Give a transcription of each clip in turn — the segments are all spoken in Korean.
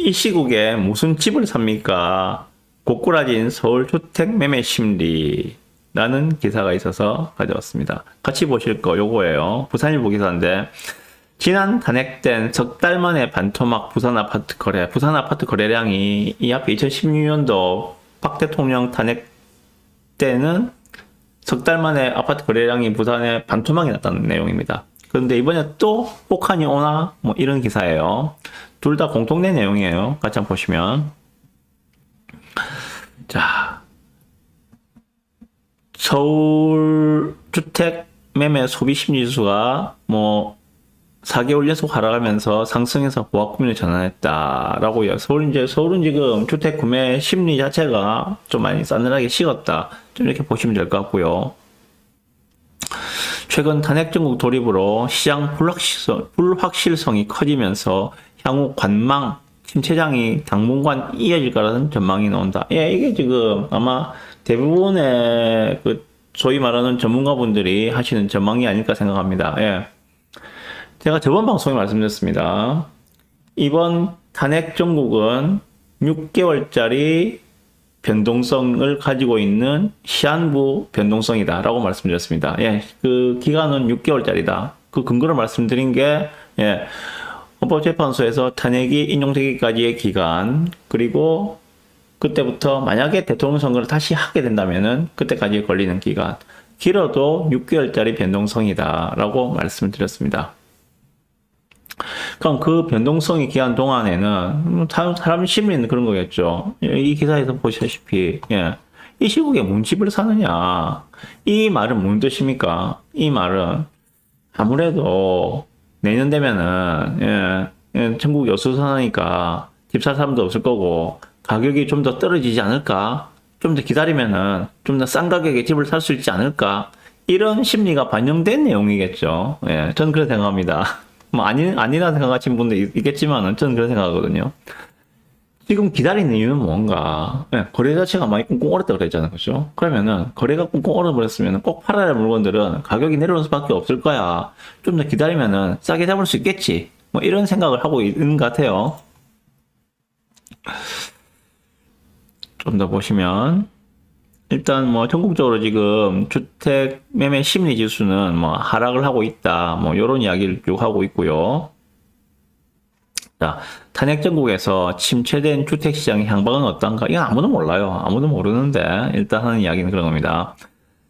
이 시국에 무슨 집을 삽니까? 고꾸라진 서울 주택 매매 심리라는 기사가 있어서 가져왔습니다. 같이 보실 거 요거예요. 부산일보 기사인데, 지난 단행된 석 달 만에 반토막 부산 아파트 거래. 부산 아파트 거래량이 이 앞에 2016년도 박 대통령 탄핵 때는 석 달 만에 아파트 거래량이 부산에 반토막이 났다는 내용입니다. 그런데 이번에 또 혹한이 오나? 뭐 이런 기사예요. 둘 다 공통된 내용이에요. 같이 한번 보시면. 자, 서울 주택 매매 소비 심리 지수가 뭐 4개월 연속 하락하면서 상승해서 보합 구민을 전환했다라고요. 서울은 지금 주택 구매 심리 자체가 좀 많이 싸늘하게 식었다. 좀 이렇게 보시면 될 것 같고요. 최근 탄핵 정국 돌입으로 시장 불확실성이 커지면서 향후 관망, 침체장이 당분간 이어질 거라는 전망이 나온다. 예, 이게 지금 아마 대부분의 그 소위 말하는 전문가분들이 하시는 전망이 아닐까 생각합니다. 예. 제가 저번 방송에 말씀드렸습니다. 이번 탄핵 정국은 6개월짜리 변동성을 가지고 있는 시한부 변동성이다 라고 말씀드렸습니다. 예, 그 기간은 6개월짜리다. 그 근거를 말씀드린 게, 예, 헌법재판소에서 탄핵이 인용되기까지의 기간, 그리고 그때부터 만약에 대통령 선거를 다시 하게 된다면은 그때까지 걸리는 기간, 길어도 6개월짜리 변동성이다 라고 말씀을 드렸습니다. 그럼 그 변동성이 기한 동안에는 사람 심리는 그런 거겠죠. 이 기사에서 보시다시피, 예, 이 시국에 뭔 집을 사느냐, 이 말은 뭔 뜻입니까? 이 말은 아무래도 내년 되면은, 예, 전국 여수선하니까 집 살 사람도 없을 거고 가격이 좀 더 떨어지지 않을까? 좀 더 기다리면은 좀 더 싼 가격에 집을 살 수 있지 않을까? 이런 심리가 반영된 내용이겠죠. 예, 저는 그렇게 생각합니다. 뭐 아니라 생각하시는 분도 있겠지만은 저는 그렇게 생각하거든요. 지금 기다리는 이유는 뭔가? 예, 거래 자체가 많이 꽁꽁 얼었다고 그랬잖아요. 그죠? 그러면은 거래가 꽁꽁 얼어버렸으면 꼭 팔아야 할 물건들은 가격이 내려올 수밖에 없을 거야. 좀 더 기다리면은 싸게 잡을 수 있겠지. 뭐 이런 생각을 하고 있는 것 같아요. 좀 더 보시면 일단 뭐 전국적으로 지금 주택 매매 심리 지수는 뭐 하락을 하고 있다. 뭐 이런 이야기를 쭉 하고 있고요. 자, 탄핵 정국에서 침체된 주택 시장의 향방은 어떤가? 이건 아무도 몰라요. 아무도 모르는데 일단 하는 이야기는 그런 겁니다.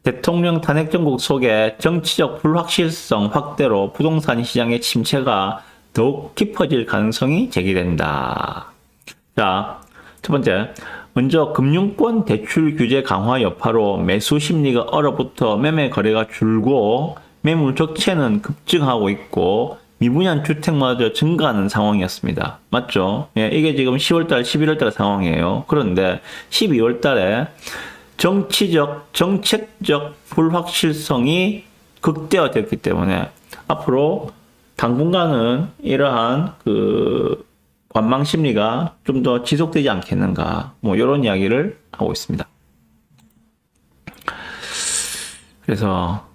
대통령 탄핵 정국 속에 정치적 불확실성 확대로 부동산 시장의 침체가 더욱 깊어질 가능성이 제기된다. 자, 첫 번째. 먼저 금융권 대출 규제 강화 여파로 매수 심리가 얼어붙어 매매 거래가 줄고 매물 적체는 급증하고 있고 미분양 주택마저 증가하는 상황이었습니다. 맞죠? 예, 이게 지금 10월달, 11월달 상황이에요. 그런데 12월달에 정책적 불확실성이 극대화되었기 때문에 앞으로 당분간은 이러한 관망 심리가 좀 더 지속되지 않겠는가, 뭐 이런 이야기를 하고 있습니다. 그래서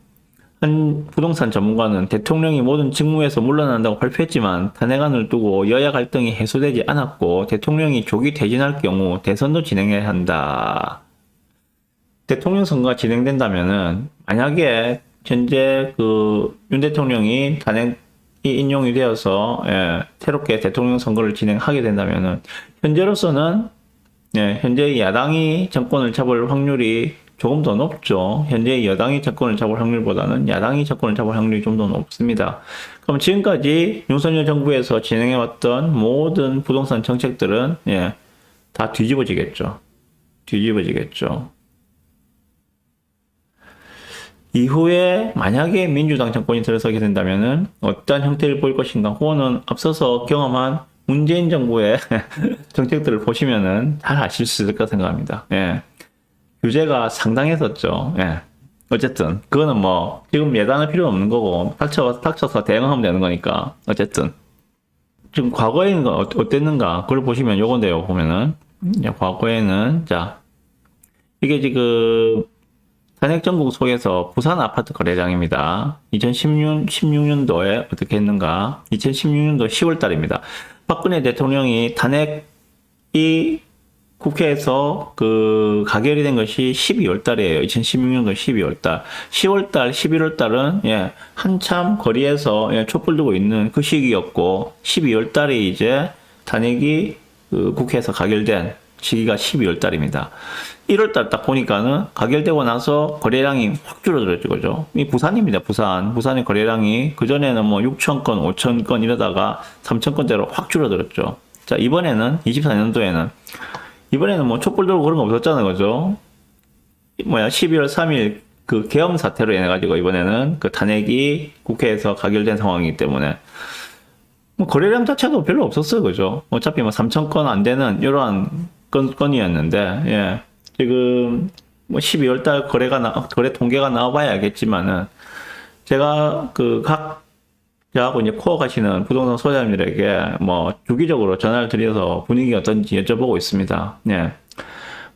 한 부동산 전문가는 대통령이 모든 직무에서 물러난다고 발표했지만 탄핵안을 두고 여야 갈등이 해소되지 않았고 대통령이 조기 퇴진할 경우 대선도 진행해야 한다. 대통령 선거가 진행된다면은 만약에 현재 윤 대통령이 탄핵 이 인용이 되어서, 예, 새롭게 대통령 선거를 진행하게 된다면은 현재로서는, 예, 현재 야당이 정권을 잡을 확률이 조금 더 높죠. 현재 여당이 정권을 잡을 확률보다는 야당이 정권을 잡을 확률이 좀 더 높습니다. 그럼 지금까지 윤석열 정부에서 진행해왔던 모든 부동산 정책들은, 예, 다 뒤집어지겠죠. 이후에 만약에 민주당 정권이 들어서게 된다면은 어떤 형태를 보일 것인가, 혹은 앞서서 경험한 문재인 정부의 정책들을 보시면은 잘 아실 수 있을 까 생각합니다. 예. 규제가 상당했었죠. 예. 어쨌든 그거는 뭐 지금 예단할 필요 없는 거고 닥쳐서 대응하면 되는 거니까. 어쨌든 지금 과거에는 어땠는가 그걸 보시면 요건데요. 보면은 과거에는 자 이게 지금 탄핵 정국 속에서 부산 아파트 거래량입니다. 2016년도에 어떻게 했는가? 2016년도 10월 달입니다. 박근혜 대통령이 탄핵이 국회에서 가결이 된 것이 12월 달이에요. 2016년도 12월 달. 10월 달, 11월 달은, 한참 거리에서, 촛불 들고 있는 그 시기였고, 12월 달에 이제 탄핵이 국회에서 가결된 시기가 12월 달입니다. 1월 달 딱 보니까는 가결되고 나서 거래량이 확 줄어들었죠. 그죠? 이 부산입니다. 부산의 거래량이 그전에는 뭐 6천 건, 5천 건 이러다가 3천 건대로 확 줄어들었죠. 자, 이번에는 24년도에는 뭐 촛불 들고 그런 거 없었잖아요. 그죠? 12월 3일 그 계엄 사태로 인해 가지고 이번에는 그 탄핵이 국회에서 가결된 상황이기 때문에 뭐 거래량 자체도 별로 없었어요. 그죠? 어차피 뭐 3천 건 안 되는 이러한 건이었는데, 지금 뭐 12월 달 거래 통계가 나와봐야 알겠지만은 제가 저하고 이제 코어 가시는 부동산 소장님들에게 뭐 주기적으로 전화를 드려서 분위기가 어떤지 여쭤보고 있습니다.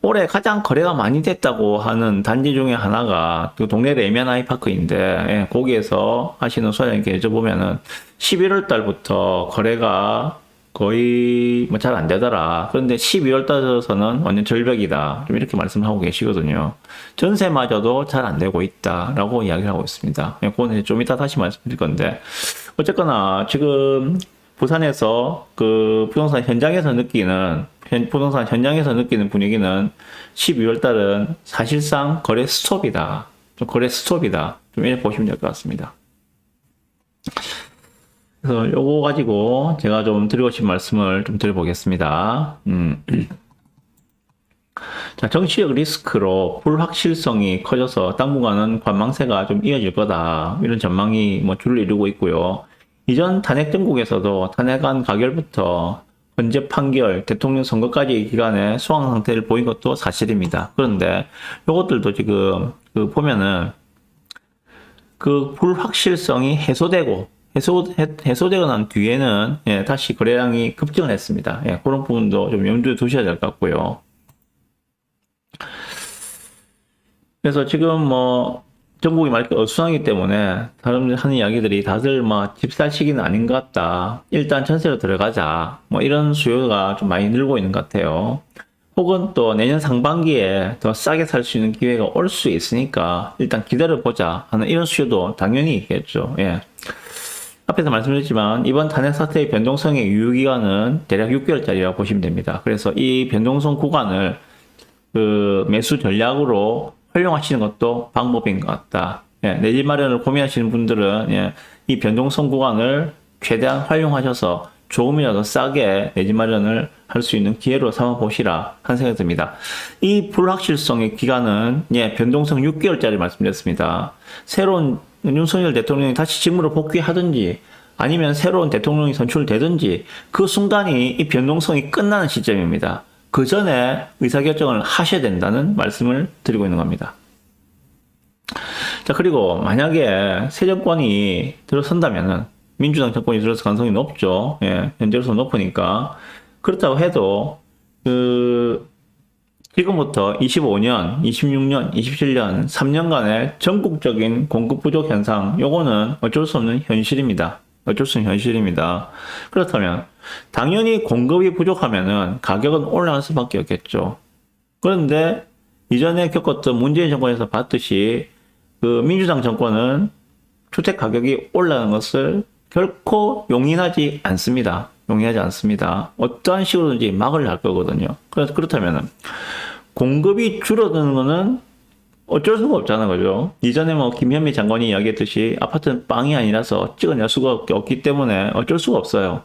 올해 가장 거래가 많이 됐다고 하는 단지 중에 하나가 그 동네 레미안 아이파크인데, 거기에서 하시는 소장님께 여쭤보면은 11월 달부터 거래가 거의 뭐 잘 안 되더라. 그런데 12월 달에서는 완전 절벽이다. 좀 이렇게 말씀하고 계시거든요. 전세마저도 잘 안 되고 있다라고 이야기를 하고 있습니다. 그거는 좀 이따 다시 말씀드릴 건데, 어쨌거나 지금 부산에서 부동산 현장에서 느끼는 분위기는 12월 달은 사실상 거래 스톱이다. 좀 이렇게 보시면 될 것 같습니다. 그래서 요거 가지고 제가 좀 드리고 싶은 말씀을 좀 드려보겠습니다. 자, 정치적 리스크로 불확실성이 커져서 당분간은 관망세가 좀 이어질 거다. 이런 전망이 뭐 주를 이루고 있고요. 이전 탄핵 정국에서도 탄핵안 가결부터 헌재 판결, 대통령 선거까지 기간에 소강 상태를 보인 것도 사실입니다. 그런데 이것들도 지금 보면은 불확실성이 해소되고 난 뒤에는 다시 거래량이 급증을 했습니다. 그런 부분도 좀 염두에 두셔야 될 것 같고요. 그래서 지금 뭐 전국이 맑게 어수선하기 때문에 사람들 하는 이야기들이 다들 뭐 집 살 시기는 아닌 것 같다. 일단 전세로 들어가자. 뭐 이런 수요가 좀 많이 늘고 있는 것 같아요. 혹은 또 내년 상반기에 더 싸게 살 수 있는 기회가 올 수 있으니까 일단 기다려보자 하는 이런 수요도 당연히 있겠죠. 앞에서 말씀드렸지만 이번 탄핵 사태의 변동성의 유효기간은 대략 6개월짜리라고 보시면 됩니다. 그래서 이 변동성 구간을 매수 전략으로 활용하시는 것도 방법인 것 같다. 내 집 마련을 고민하시는 분들은 이 변동성 구간을 최대한 활용하셔서 조금이라도 싸게 내 집 마련을 할 수 있는 기회로 삼아 보시라 하는 생각이 듭니다. 이 불확실성의 기간은 변동성 6개월짜리 말씀드렸습니다. 새로운 윤석열 대통령이 다시 직무로 복귀하든지 아니면 새로운 대통령이 선출되든지 그 순간이 이 변동성이 끝나는 시점입니다. 그 전에 의사결정을 하셔야 된다는 말씀을 드리고 있는 겁니다. 자, 그리고 만약에 새 정권이 들어선다면은 민주당 정권이 들어설 가능성이 높죠. 현재로서 높으니까. 그렇다고 해도 지금부터 25년, 26년, 27년, 3년간의 전국적인 공급 부족 현상, 요거는 어쩔 수 없는 현실입니다. 그렇다면 당연히 공급이 부족하면은 가격은 올라갈 수밖에 없겠죠. 그런데 이전에 겪었던 문재인 정권에서 봤듯이 민주당 정권은 주택 가격이 올라가는 것을 결코 용인하지 않습니다. 어떠한 식으로든지 막을 할 거거든요. 그렇다면은 공급이 줄어드는 거는 어쩔 수가 없잖아요. 그죠? 이전에 뭐 김현미 장관이 이야기했듯이 아파트는 빵이 아니라서 찍어낼 수가 없기 때문에 어쩔 수가 없어요.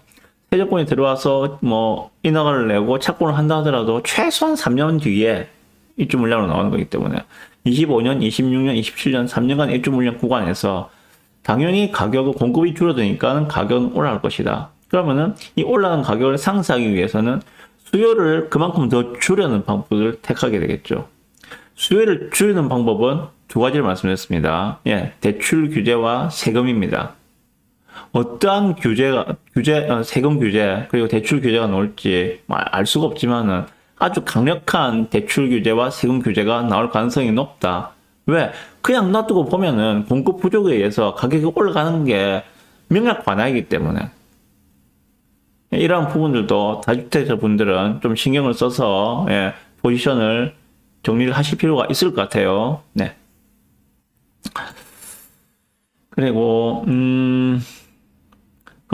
새 정권이 들어와서 뭐 인허가를 내고 착공을 한다 하더라도 최소한 3년 뒤에 입주 물량으로 나오는 거기 때문에 25년, 26년, 27년 3년간 입주 물량 구간에서 당연히 공급이 줄어드니까 가격은 올라갈 것이다. 그러면은 이 올라간 가격을 상쇄하기 위해서는 수요를 그만큼 더 줄이는 방법을 택하게 되겠죠. 수요를 줄이는 방법은 두 가지를 말씀드렸습니다. 대출 규제와 세금입니다. 어떠한 세금 규제, 그리고 대출 규제가 나올지 알 수가 없지만은 아주 강력한 대출 규제와 세금 규제가 나올 가능성이 높다. 왜? 그냥 놔두고 보면은 공급 부족에 의해서 가격이 올라가는 게 명약 관화이기 때문에. 이러한 부분들도 다주택자 분들은 좀 신경을 써서 포지션을 정리를 하실 필요가 있을 것 같아요. 네. 그리고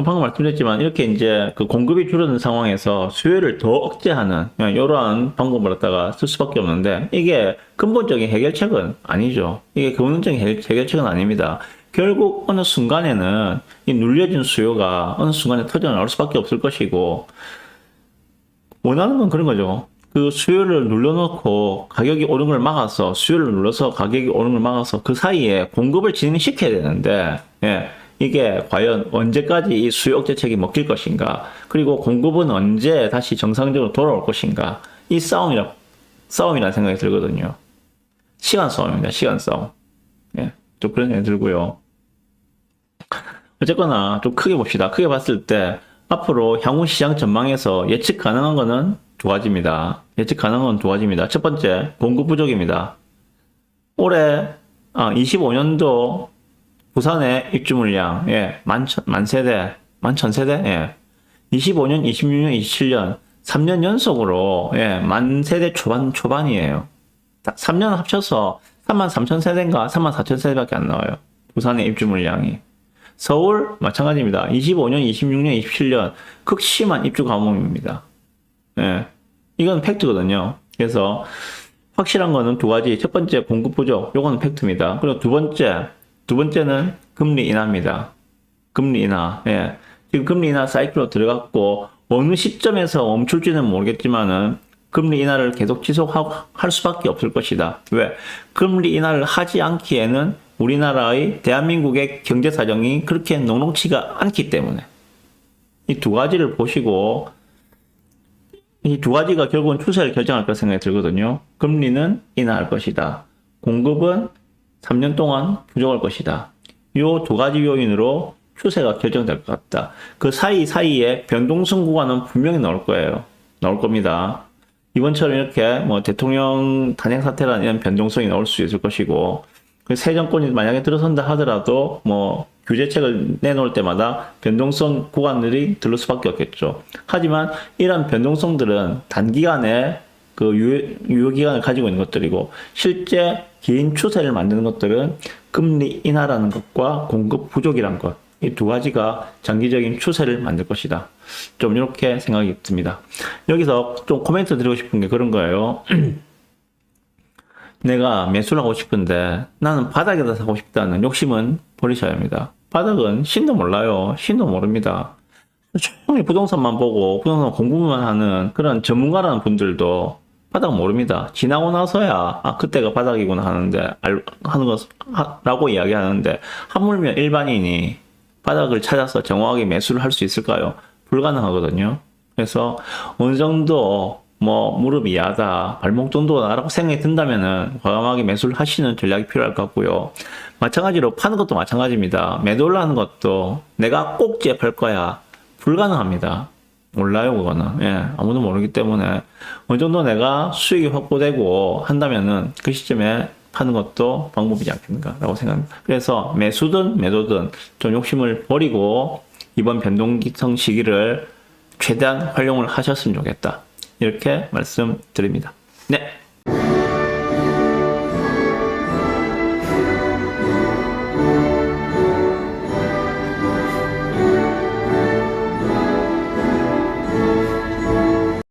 방금 말씀드렸지만 이렇게 이제 그 공급이 줄어든 상황에서 수요를 더 억제하는 이러한 방법을 갖다가 쓸 수밖에 없는데 이게 근본적인 해결책은 아니죠. 이게 근본적인 해결책은 아닙니다. 결국 어느 순간에는 이 눌려진 수요가 어느 순간에 터져 나올 수밖에 없을 것이고 원하는 건 그런 거죠. 그 수요를 눌러놓고 가격이 오른 걸 막아서 수요를 눌러서 가격이 오른 걸 막아서 그 사이에 공급을 진행시켜야 되는데 이게 과연 언제까지 이 수요 억제책이 먹힐 것인가 그리고 공급은 언제 다시 정상적으로 돌아올 것인가 이 싸움이라는 생각이 들거든요. 시간 싸움입니다. 시간 싸움. 좀 그런 생각이 들고요. 어쨌거나 좀 크게 봅시다. 크게 봤을 때 앞으로 향후 시장 전망에서 예측 가능한 거는 두 가지입니다. 예측 가능한 건 두 가지입니다. 첫 번째, 공급 부족입니다. 올해 25년도 부산의 입주 물량 만 세대, 만 천세대 25년, 26년, 27년 3년 연속으로 만 세대 초반이에요. 3년 합쳐서 3만 3천 세대인가 3만 4천 세대밖에 안 나와요. 부산의 입주 물량이. 서울 마찬가지입니다. 25년, 26년, 27년 극심한 입주 가뭄입니다. 이건 팩트거든요. 그래서 확실한 거는 두 가지. 첫 번째 공급 부족, 요거는 팩트입니다. 그리고 두 번째는 금리 인하입니다. 금리 인하. 지금 금리 인하 사이클로 들어갔고 어느 시점에서 멈출지는 모르겠지만은 금리 인하를 계속 지속할 수밖에 없을 것이다. 왜? 금리 인하를 하지 않기에는 우리나라의 대한민국의 경제 사정이 그렇게 녹록치가 않기 때문에 이 두 가지를 보시고 이 두 가지가 결국은 추세를 결정할 것 생각이 들거든요. 금리는 인하할 것이다. 공급은 3년 동안 부족할 것이다. 이 두 가지 요인으로 추세가 결정될 것 같다. 그 사이에 변동성 구간은 분명히 나올 거예요. 나올 겁니다. 이번처럼 이렇게 뭐 대통령 탄핵 사태라는 이런 변동성이 나올 수 있을 것이고 새 정권이 만약에 들어선다 하더라도 뭐 규제책을 내놓을 때마다 변동성 구간들이 들을 수밖에 없겠죠. 하지만 이러한 변동성들은 단기간에 그 유효 기간을 가지고 있는 것들이고 실제 긴 추세를 만드는 것들은 금리 인하라는 것과 공급 부족이란 것. 이 두 가지가 장기적인 추세를 만들 것이다. 좀 이렇게 생각이 듭니다. 여기서 좀 코멘트 드리고 싶은 게 그런 거예요. 내가 매수를 하고 싶은데 나는 바닥에다 사고 싶다는 욕심은 버리셔야 합니다. 바닥은 신도 몰라요. 신도 모릅니다. 조용히 부동산만 보고 부동산 공부만 하는 그런 전문가라는 분들도 바닥 모릅니다. 지나고 나서야 그때가 바닥이구나 라고 이야기하는데 하물며 일반인이 바닥을 찾아서 정확하게 매수를 할 수 있을까요? 불가능하거든요. 그래서 어느 정도 무릎이 야하다, 발목 정도다라고 생각이 든다면은 과감하게 매수를 하시는 전략이 필요할 것 같고요. 마찬가지로 파는 것도 마찬가지입니다. 매도를 하는 것도 내가 꼭 재팔 거야. 불가능합니다. 몰라요, 그거는. 아무도 모르기 때문에 어느 정도 내가 수익이 확보되고 한다면은 그 시점에 파는 것도 방법이지 않겠는가라고 생각합니다. 그래서 매수든 매도든 좀 욕심을 버리고 이번 변동성 시기를 최대한 활용을 하셨으면 좋겠다. 이렇게 말씀드립니다. 네.